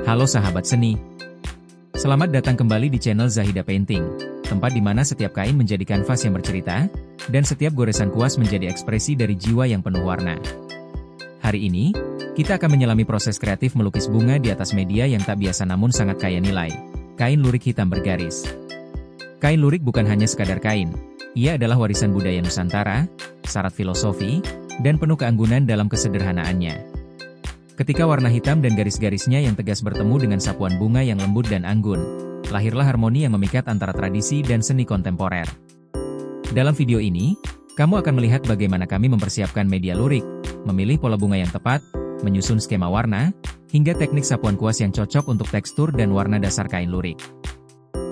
Halo sahabat seni. Selamat datang kembali di channel Zahida Painting, tempat di mana setiap kain menjadi kanvas yang bercerita, dan setiap goresan kuas menjadi ekspresi dari jiwa yang penuh warna. Hari ini, kita akan menyelami proses kreatif melukis bunga di atas media yang tak biasa namun sangat kaya nilai, kain lurik hitam bergaris. Kain lurik bukan hanya sekadar kain, ia adalah warisan budaya Nusantara, syarat filosofi, dan penuh keanggunan dalam kesederhanaannya. Ketika warna hitam dan garis-garisnya yang tegas bertemu dengan sapuan bunga yang lembut dan anggun, lahirlah harmoni yang memikat antara tradisi dan seni kontemporer. Dalam video ini, kamu akan melihat bagaimana kami mempersiapkan media lurik, memilih pola bunga yang tepat, menyusun skema warna, hingga teknik sapuan kuas yang cocok untuk tekstur dan warna dasar kain lurik.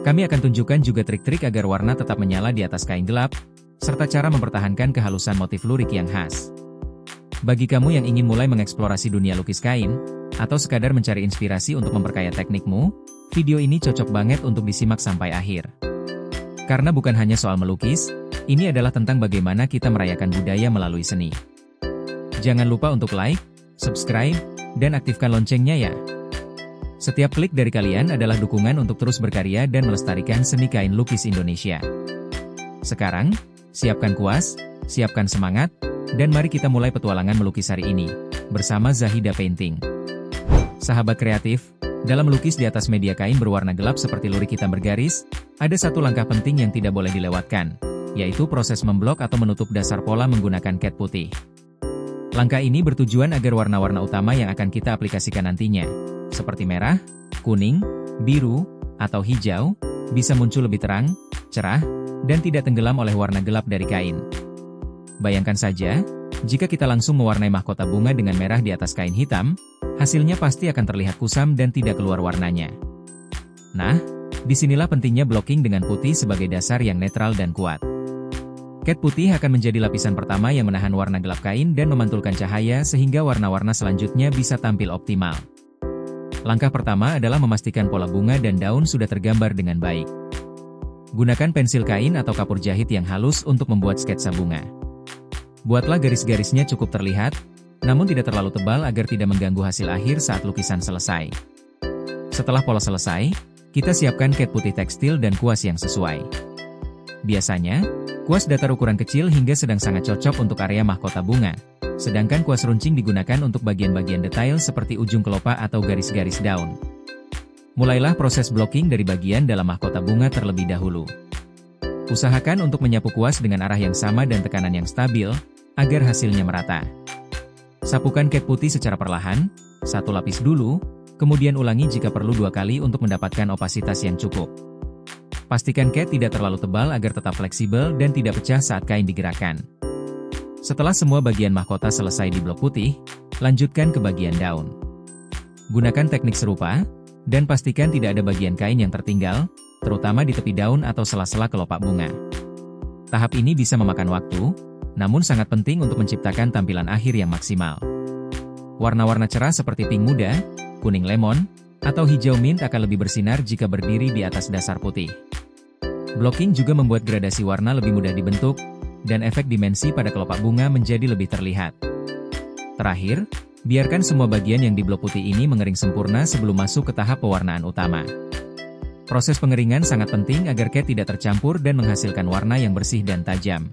Kami akan tunjukkan juga trik-trik agar warna tetap menyala di atas kain gelap, serta cara mempertahankan kehalusan motif lurik yang khas. Bagi kamu yang ingin mulai mengeksplorasi dunia lukis kain, atau sekadar mencari inspirasi untuk memperkaya teknikmu, video ini cocok banget untuk disimak sampai akhir. Karena bukan hanya soal melukis, ini adalah tentang bagaimana kita merayakan budaya melalui seni. Jangan lupa untuk like, subscribe, dan aktifkan loncengnya ya. Setiap klik dari kalian adalah dukungan untuk terus berkarya dan melestarikan seni kain lukis Indonesia. Sekarang, siapkan kuas, siapkan semangat, dan mari kita mulai petualangan melukis hari ini, bersama Zahida Painting. Sahabat kreatif, dalam melukis di atas media kain berwarna gelap seperti lurik hitam bergaris, ada satu langkah penting yang tidak boleh dilewatkan, yaitu proses memblok atau menutup dasar pola menggunakan cat putih. Langkah ini bertujuan agar warna-warna utama yang akan kita aplikasikan nantinya, seperti merah, kuning, biru, atau hijau, bisa muncul lebih terang, cerah, dan tidak tenggelam oleh warna gelap dari kain. Bayangkan saja, jika kita langsung mewarnai mahkota bunga dengan merah di atas kain hitam, hasilnya pasti akan terlihat kusam dan tidak keluar warnanya. Nah, disinilah pentingnya blocking dengan putih sebagai dasar yang netral dan kuat. Cat putih akan menjadi lapisan pertama yang menahan warna gelap kain dan memantulkan cahaya sehingga warna-warna selanjutnya bisa tampil optimal. Langkah pertama adalah memastikan pola bunga dan daun sudah tergambar dengan baik. Gunakan pensil kain atau kapur jahit yang halus untuk membuat sketsa bunga. Buatlah garis-garisnya cukup terlihat, namun tidak terlalu tebal agar tidak mengganggu hasil akhir saat lukisan selesai. Setelah pola selesai, kita siapkan cat putih tekstil dan kuas yang sesuai. Biasanya, kuas datar ukuran kecil hingga sedang sangat cocok untuk area mahkota bunga, sedangkan kuas runcing digunakan untuk bagian-bagian detail seperti ujung kelopak atau garis-garis daun. Mulailah proses blocking dari bagian dalam mahkota bunga terlebih dahulu. Usahakan untuk menyapu kuas dengan arah yang sama dan tekanan yang stabil, agar hasilnya merata. Sapukan cat putih secara perlahan, satu lapis dulu, kemudian ulangi jika perlu 2 kali untuk mendapatkan opasitas yang cukup. Pastikan cat tidak terlalu tebal agar tetap fleksibel dan tidak pecah saat kain digerakkan. Setelah semua bagian mahkota selesai di blok putih, lanjutkan ke bagian daun. Gunakan teknik serupa, dan pastikan tidak ada bagian kain yang tertinggal, terutama di tepi daun atau sela-sela kelopak bunga. Tahap ini bisa memakan waktu, namun sangat penting untuk menciptakan tampilan akhir yang maksimal. Warna-warna cerah seperti pink muda, kuning lemon, atau hijau mint akan lebih bersinar jika berdiri di atas dasar putih. Blocking juga membuat gradasi warna lebih mudah dibentuk, dan efek dimensi pada kelopak bunga menjadi lebih terlihat. Terakhir, biarkan semua bagian yang di blok putih ini mengering sempurna sebelum masuk ke tahap pewarnaan utama. Proses pengeringan sangat penting agar cat tidak tercampur dan menghasilkan warna yang bersih dan tajam.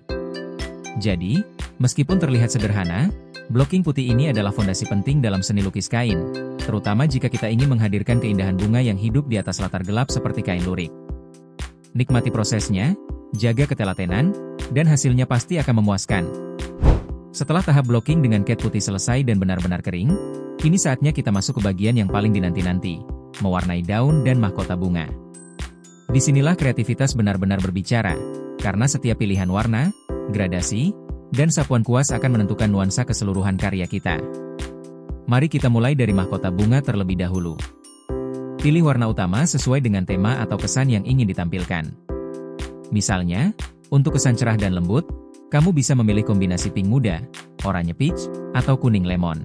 Jadi, meskipun terlihat sederhana, blocking putih ini adalah fondasi penting dalam seni lukis kain, terutama jika kita ingin menghadirkan keindahan bunga yang hidup di atas latar gelap seperti kain lurik. Nikmati prosesnya, jaga ketelatenan, dan hasilnya pasti akan memuaskan. Setelah tahap blocking dengan cat putih selesai dan benar-benar kering, kini saatnya kita masuk ke bagian yang paling dinanti-nanti, mewarnai daun dan mahkota bunga. Disinilah kreativitas benar-benar berbicara, karena setiap pilihan warna, gradasi, dan sapuan kuas akan menentukan nuansa keseluruhan karya kita. Mari kita mulai dari mahkota bunga terlebih dahulu. Pilih warna utama sesuai dengan tema atau kesan yang ingin ditampilkan. Misalnya, untuk kesan cerah dan lembut, kamu bisa memilih kombinasi pink muda, oranye peach, atau kuning lemon.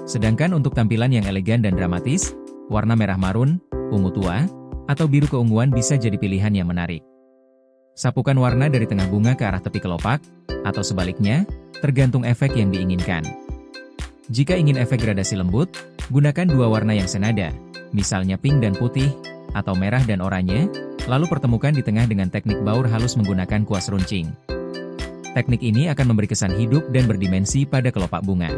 Sedangkan untuk tampilan yang elegan dan dramatis, warna merah marun, ungu tua, atau biru keunguan bisa jadi pilihan yang menarik. Sapukan warna dari tengah bunga ke arah tepi kelopak, atau sebaliknya, tergantung efek yang diinginkan. Jika ingin efek gradasi lembut, gunakan dua warna yang senada, misalnya pink dan putih, atau merah dan oranye, lalu pertemukan di tengah dengan teknik baur halus menggunakan kuas runcing. Teknik ini akan memberi kesan hidup dan berdimensi pada kelopak bunga.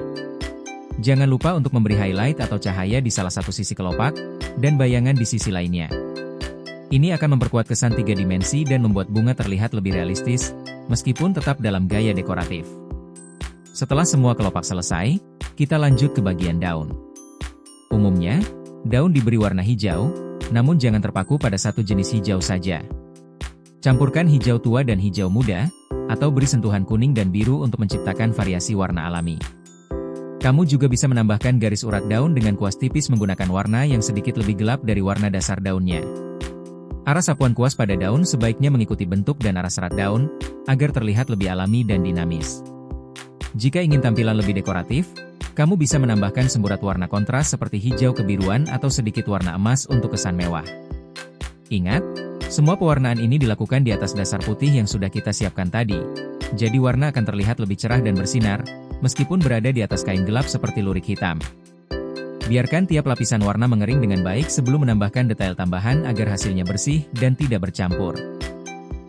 Jangan lupa untuk memberi highlight atau cahaya di salah satu sisi kelopak, dan bayangan di sisi lainnya. Ini akan memperkuat kesan 3 dimensi dan membuat bunga terlihat lebih realistis, meskipun tetap dalam gaya dekoratif. Setelah semua kelopak selesai, kita lanjut ke bagian daun. Umumnya, daun diberi warna hijau, namun jangan terpaku pada satu jenis hijau saja. Campurkan hijau tua dan hijau muda, atau beri sentuhan kuning dan biru untuk menciptakan variasi warna alami. Kamu juga bisa menambahkan garis urat daun dengan kuas tipis menggunakan warna yang sedikit lebih gelap dari warna dasar daunnya. Arah sapuan kuas pada daun sebaiknya mengikuti bentuk dan arah serat daun, agar terlihat lebih alami dan dinamis. Jika ingin tampilan lebih dekoratif, kamu bisa menambahkan semburat warna kontras seperti hijau kebiruan atau sedikit warna emas untuk kesan mewah. Ingat, semua pewarnaan ini dilakukan di atas dasar putih yang sudah kita siapkan tadi, jadi warna akan terlihat lebih cerah dan bersinar, meskipun berada di atas kain gelap seperti lurik hitam. Biarkan tiap lapisan warna mengering dengan baik sebelum menambahkan detail tambahan agar hasilnya bersih dan tidak bercampur.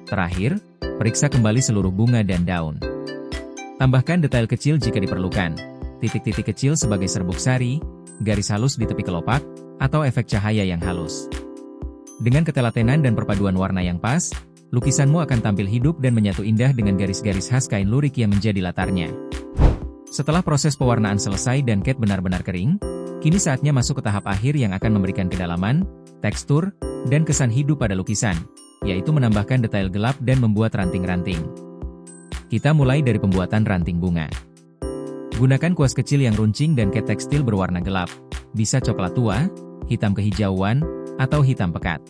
Terakhir, periksa kembali seluruh bunga dan daun. Tambahkan detail kecil jika diperlukan, titik-titik kecil sebagai serbuk sari, garis halus di tepi kelopak, atau efek cahaya yang halus. Dengan ketelatenan dan perpaduan warna yang pas, lukisanmu akan tampil hidup dan menyatu indah dengan garis-garis khas kain lurik yang menjadi latarnya. Setelah proses pewarnaan selesai dan cat benar-benar kering, kini saatnya masuk ke tahap akhir yang akan memberikan kedalaman, tekstur, dan kesan hidup pada lukisan, yaitu menambahkan detail gelap dan membuat ranting-ranting. Kita mulai dari pembuatan ranting bunga. Gunakan kuas kecil yang runcing dan cat tekstil berwarna gelap, bisa coklat tua, hitam kehijauan, atau hitam pekat.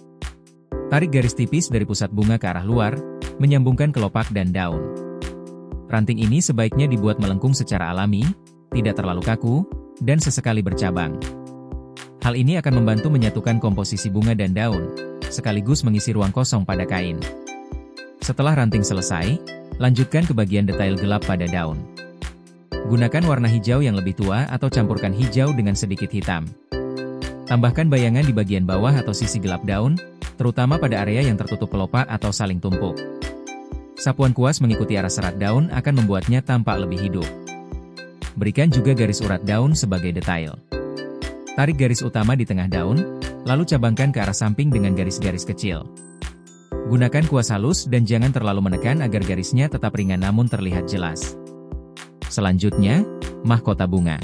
Tarik garis tipis dari pusat bunga ke arah luar, menyambungkan kelopak dan daun. Ranting ini sebaiknya dibuat melengkung secara alami, tidak terlalu kaku, dan sesekali bercabang. Hal ini akan membantu menyatukan komposisi bunga dan daun, sekaligus mengisi ruang kosong pada kain. Setelah ranting selesai, lanjutkan ke bagian detail gelap pada daun. Gunakan warna hijau yang lebih tua atau campurkan hijau dengan sedikit hitam. Tambahkan bayangan di bagian bawah atau sisi gelap daun, terutama pada area yang tertutup kelopak atau saling tumpuk. Sapuan kuas mengikuti arah serat daun akan membuatnya tampak lebih hidup. Berikan juga garis urat daun sebagai detail. Tarik garis utama di tengah daun, lalu cabangkan ke arah samping dengan garis-garis kecil. Gunakan kuas halus dan jangan terlalu menekan agar garisnya tetap ringan namun terlihat jelas. Selanjutnya, mahkota bunga.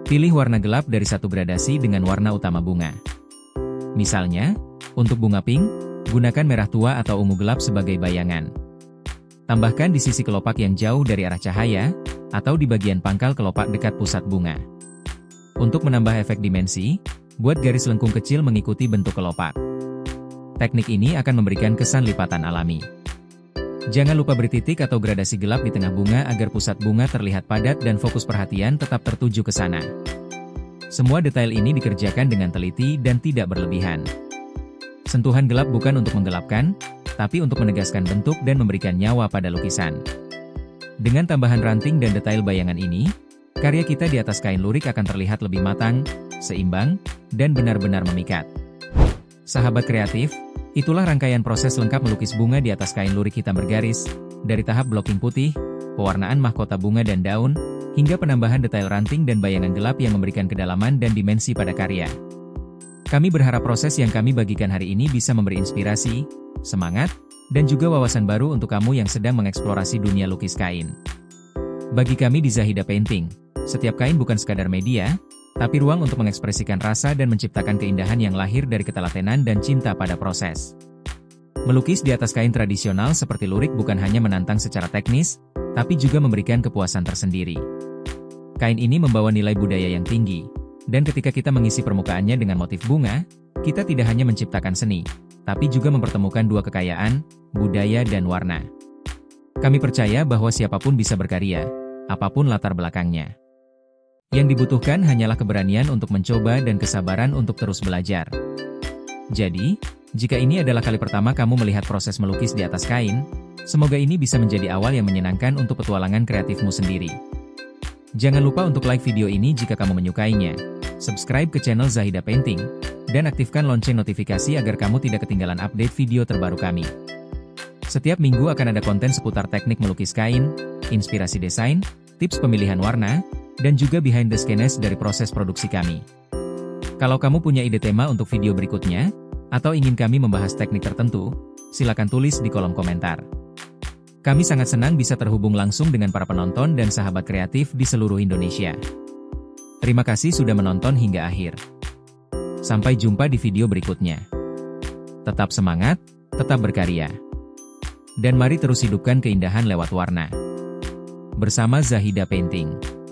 Pilih warna gelap dari satu gradasi dengan warna utama bunga. Misalnya, untuk bunga pink, gunakan merah tua atau ungu gelap sebagai bayangan. Tambahkan di sisi kelopak yang jauh dari arah cahaya, atau di bagian pangkal kelopak dekat pusat bunga. Untuk menambah efek dimensi, buat garis lengkung kecil mengikuti bentuk kelopak. Teknik ini akan memberikan kesan lipatan alami. Jangan lupa beri titik atau gradasi gelap di tengah bunga agar pusat bunga terlihat padat dan fokus perhatian tetap tertuju ke sana. Semua detail ini dikerjakan dengan teliti dan tidak berlebihan. Sentuhan gelap bukan untuk menggelapkan, tapi untuk menegaskan bentuk dan memberikan nyawa pada lukisan. Dengan tambahan ranting dan detail bayangan ini, karya kita di atas kain lurik akan terlihat lebih matang, seimbang, dan benar-benar memikat. Sahabat kreatif, itulah rangkaian proses lengkap melukis bunga di atas kain lurik hitam bergaris, dari tahap blocking putih, pewarnaan mahkota bunga dan daun, hingga penambahan detail ranting dan bayangan gelap yang memberikan kedalaman dan dimensi pada karya. Kami berharap proses yang kami bagikan hari ini bisa memberi inspirasi, semangat, dan juga wawasan baru untuk kamu yang sedang mengeksplorasi dunia lukis kain. Bagi kami di Zahida Painting, setiap kain bukan sekadar media, tapi ruang untuk mengekspresikan rasa dan menciptakan keindahan yang lahir dari ketelatenan dan cinta pada proses. Melukis di atas kain tradisional seperti lurik bukan hanya menantang secara teknis, tapi juga memberikan kepuasan tersendiri. Kain ini membawa nilai budaya yang tinggi, dan ketika kita mengisi permukaannya dengan motif bunga, kita tidak hanya menciptakan seni, tapi juga mempertemukan dua kekayaan, budaya dan warna. Kami percaya bahwa siapapun bisa berkarya, apapun latar belakangnya. Yang dibutuhkan hanyalah keberanian untuk mencoba dan kesabaran untuk terus belajar. Jadi, jika ini adalah kali pertama kamu melihat proses melukis di atas kain, semoga ini bisa menjadi awal yang menyenangkan untuk petualangan kreatifmu sendiri. Jangan lupa untuk like video ini jika kamu menyukainya, subscribe ke channel Zahida Painting, dan aktifkan lonceng notifikasi agar kamu tidak ketinggalan update video terbaru kami. Setiap minggu akan ada konten seputar teknik melukis kain, inspirasi desain, tips pemilihan warna, dan juga behind the scenes dari proses produksi kami. Kalau kamu punya ide tema untuk video berikutnya, atau ingin kami membahas teknik tertentu, silakan tulis di kolom komentar. Kami sangat senang bisa terhubung langsung dengan para penonton dan sahabat kreatif di seluruh Indonesia. Terima kasih sudah menonton hingga akhir. Sampai jumpa di video berikutnya. Tetap semangat, tetap berkarya. Dan mari terus hidupkan keindahan lewat warna. Bersama Zahida Painting.